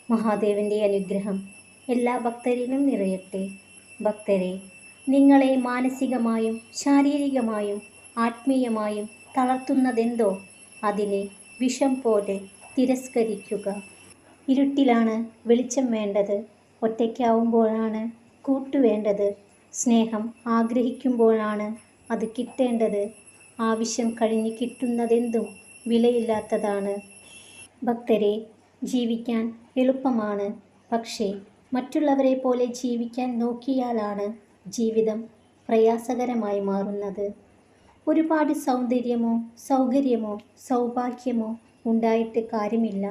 മഹാദേവൻ്റെ അനുഗ്രഹം എല്ലാ ഭക്തരിലും നിറയട്ടെ. ഭക്തരെ, നിങ്ങളെ മാനസികമായും ശാരീരികമായും ആത്മീയമായും തളർത്തുന്നതെന്തോ അതിനെ വിഷം പോലെ തിരസ്കരിക്കുക. ഇരുട്ടിലാണ് വെളിച്ചം വേണ്ടത്. ഒറ്റയ്ക്കാവുമ്പോഴാണ് കൂട്ടുവേണ്ടത്. സ്നേഹം ആഗ്രഹിക്കുമ്പോഴാണ് അത് കിട്ടേണ്ടത്. ആവശ്യം കഴിഞ്ഞ് കിട്ടുന്നതെന്തും വിലയില്ലാത്തതാണ്. ഭക്തരെ, ജീവിക്കാൻ എളുപ്പമാണ്. പക്ഷേ മറ്റുള്ളവരെ പോലെ ജീവിക്കാൻ നോക്കിയാലാണ് ജീവിതം പ്രയാസകരമായി മാറുന്നത്. ഒരുപാട് സൗന്ദര്യമോ സൗകര്യമോ സൗഭാഗ്യമോ ഉണ്ടായിട്ട് കാര്യമില്ല.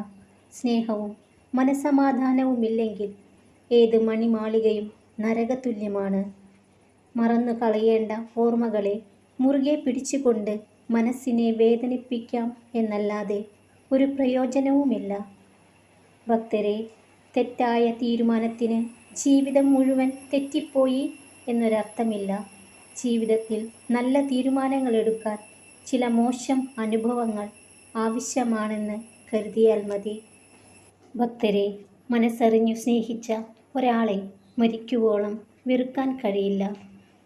സ്നേഹവും മനസമാധാനവുമില്ലെങ്കിൽ ഏത് മണിമാളികയും നരകതുല്യമാണ്. മറന്നു കളയേണ്ട ഓർമ്മകളെ മുറുകെ പിടിച്ചുകൊണ്ട് മനസ്സിനെ വേദനിപ്പിക്കാം എന്നല്ലാതെ ഒരു പ്രയോജനവുമില്ല. ഭക്തരെ, തെറ്റായ തീരുമാനത്തിന് ജീവിതം മുഴുവൻ തെറ്റിപ്പോയി എന്നൊരർത്ഥമില്ല. ജീവിതത്തിൽ നല്ല തീരുമാനങ്ങൾ എടുക്കാൻ ചില മോശം അനുഭവങ്ങൾ ആവശ്യമാണെന്ന് കരുതിയാൽ മതി. ഭക്തരെ, മനസ്സറിഞ്ഞു സ്നേഹിച്ച ഒരാളെ മരിക്കുവോളം വെറുക്കാൻ കഴിയില്ല.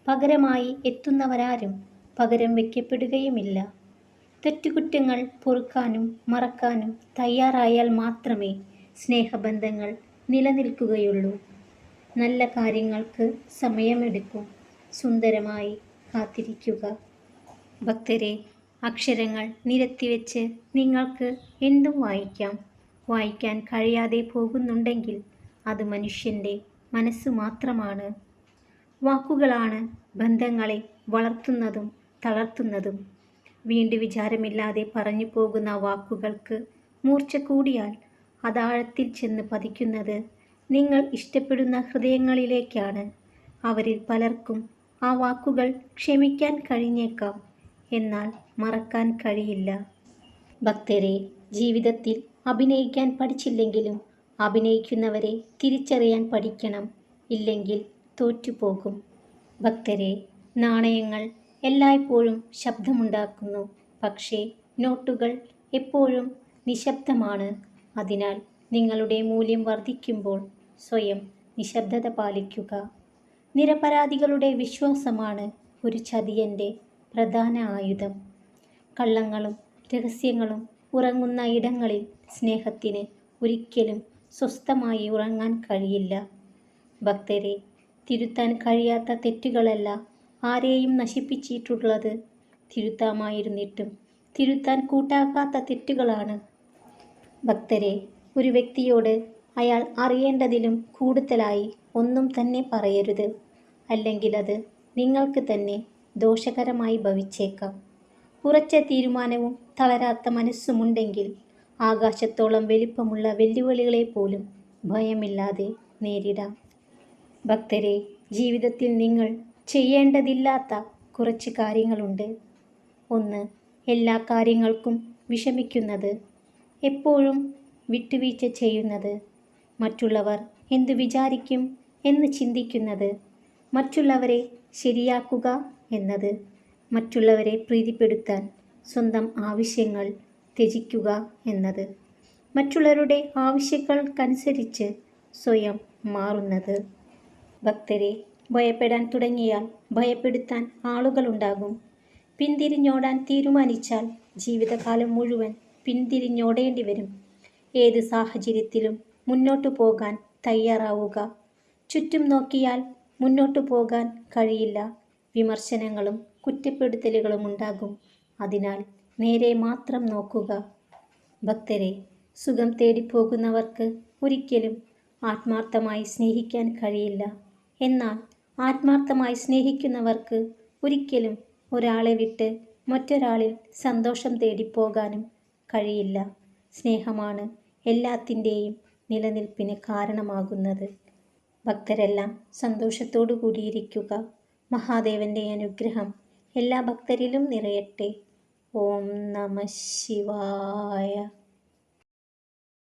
പകരമായി എത്തുന്നവരാരും പകരം വയ്ക്കപ്പെടുകയുമില്ല. തെറ്റുകുറ്റങ്ങൾ പൊറുക്കാനും മറക്കാനും തയ്യാറായാൽ മാത്രമേ സ്നേഹബന്ധങ്ങൾ നിലനിൽക്കുകയുള്ളൂ. നല്ല കാര്യങ്ങൾക്ക് സമയമെടുക്കും. സുന്ദരമായി കാത്തിരിക്കുക. ഭക്തരെ, അക്ഷരങ്ങൾ നിരത്തിവെച്ച് നിങ്ങൾക്ക് എന്തും വായിക്കാം. വായിക്കാൻ കഴിയാതെ പോകുന്നുണ്ടെങ്കിൽ അത് മനുഷ്യൻ്റെ മനസ്സ് മാത്രമാണ്. വാക്കുകളാണ് ബന്ധങ്ങളെ വളർത്തുന്നതും തളർത്തുന്നതും. വീണ്ടും വിചാരമില്ലാതെ പറഞ്ഞു പോകുന്ന വാക്കുകൾക്ക് മൂർച്ച കൂടിയാൽ അത് ആഴത്തിൽ ചെന്ന് പതിക്കുന്നത് നിങ്ങൾ ഇഷ്ടപ്പെടുന്ന ഹൃദയങ്ങളിലേക്കാണ്. അവരിൽ പലർക്കും ആ വാക്കുകൾ ക്ഷമിക്കാൻ കഴിഞ്ഞേക്കാം, എന്നാൽ മറക്കാൻ കഴിയില്ല. ഭക്തരെ, ജീവിതത്തിൽ അഭിനയിക്കാൻ പഠിച്ചില്ലെങ്കിലും അഭിനയിക്കുന്നവരെ തിരിച്ചറിയാൻ പഠിക്കണം. ഇല്ലെങ്കിൽ തോറ്റുപോകും. ഭക്തരെ, നാണയങ്ങൾ എല്ലായ്പ്പോഴും ശബ്ദമുണ്ടാക്കുന്നു. പക്ഷേ നോട്ടുകൾ എപ്പോഴും നിശബ്ദമാണ്. അതിനാൽ നിങ്ങളുടെ മൂല്യം വർദ്ധിക്കുമ്പോൾ സ്വയം നിശബ്ദത പാലിക്കുക. നിരപരാധികളുടെ വിശ്വാസമാണ് ഒരു ചതിയൻ്റെ പ്രധാന ആയുധം. കള്ളങ്ങളും രഹസ്യങ്ങളും ഉറങ്ങുന്ന ഇടങ്ങളിൽ സ്നേഹത്തിന് ഒരിക്കലും സ്വസ്ഥമായി ഉറങ്ങാൻ കഴിയില്ല. ഭക്തരെ, തിരുത്താൻ കഴിയാത്ത തെറ്റുകളല്ല ആരെയും നശിപ്പിച്ചിട്ടുള്ളത്. തിരുത്താമായിരുന്നിട്ടും തിരുത്താൻ കൂട്ടാക്കാത്ത തെറ്റുകളാണ്. ഭക്തരെ, ഒരു വ്യക്തിയോട് അയാൾ അറിയേണ്ടതിലും കൂടുതലായി ഒന്നും തന്നെ പറയരുത്. അല്ലെങ്കിൽ അത് നിങ്ങൾക്ക് തന്നെ ദോഷകരമായി ഭവിച്ചേക്കാം. ഉറച്ച തീരുമാനവും തളരാത്ത മനസ്സുമുണ്ടെങ്കിൽ ആകാശത്തോളം വലിപ്പമുള്ള വെല്ലുവിളികളെ പോലും ഭയമില്ലാതെ നേരിടാം. ഭക്തരെ, ജീവിതത്തിൽ നിങ്ങൾ ചെയ്യേണ്ടതില്ലാത്ത കുറച്ച് കാര്യങ്ങളുണ്ട്. 1. എല്ലാ കാര്യങ്ങൾക്കും വിഷമിക്കുന്നത്. എപ്പോഴും വിട്ടുവീഴ്ച ചെയ്യുന്നത്. മറ്റുള്ളവർ എന്തു വിചാരിക്കും എന്ന് ചിന്തിക്കുന്നത്. മറ്റുള്ളവരെ ശരിയാക്കുക എന്നത്. മറ്റുള്ളവരെ പ്രീതിപ്പെടുത്താൻ സ്വന്തം ആവശ്യങ്ങൾ ത്യജിക്കുക എന്നത്. മറ്റുള്ളവരുടെ ആവശ്യങ്ങൾക്കനുസരിച്ച് സ്വയം മാറുന്നത്. ഭക്തരെ, ഭയപ്പെടാൻ തുടങ്ങിയാൽ ഭയപ്പെടുത്താൻ ആളുകളുണ്ടാകും. പിന്തിരിഞ്ഞോടാൻ തീരുമാനിച്ചാൽ ജീവിതകാലം മുഴുവൻ പിന്തിരിഞ്ഞോടേണ്ടി വരും. ഏത് സാഹചര്യത്തിലും മുന്നോട്ടു പോകാൻ തയ്യാറാവുക. ചുറ്റും നോക്കിയാൽ മുന്നോട്ടു പോകാൻ കഴിയില്ല. വിമർശനങ്ങളും കുറ്റപ്പെടുത്തലുകളും ഉണ്ടാകും. അതിനാൽ നേരെ മാത്രം നോക്കുക. ഭക്തരെ, സുഖം തേടിപ്പോകുന്നവർക്ക് ഒരിക്കലും ആത്മാർത്ഥമായി സ്നേഹിക്കാൻ കഴിയില്ല. എന്നാൽ ആത്മാർത്ഥമായി സ്നേഹിക്കുന്നവർക്ക് ഒരിക്കലും ഒരാളെ വിട്ട് മറ്റൊരാളിൽ സന്തോഷം തേടിപ്പോകാനും കഴിയില്ല. സ്നേഹമാണ് എല്ലാത്തിൻ്റെയും നിലനിൽപ്പിന് കാരണമാകുന്നത്. ഭക്തരെല്ലാം സന്തോഷത്തോടു കൂടിയിരിക്കുക. മഹാദേവൻ്റെ അനുഗ്രഹം എല്ലാ ഭക്തരിലും നിറയട്ടെ. ഓം നമഃ ശിവായ.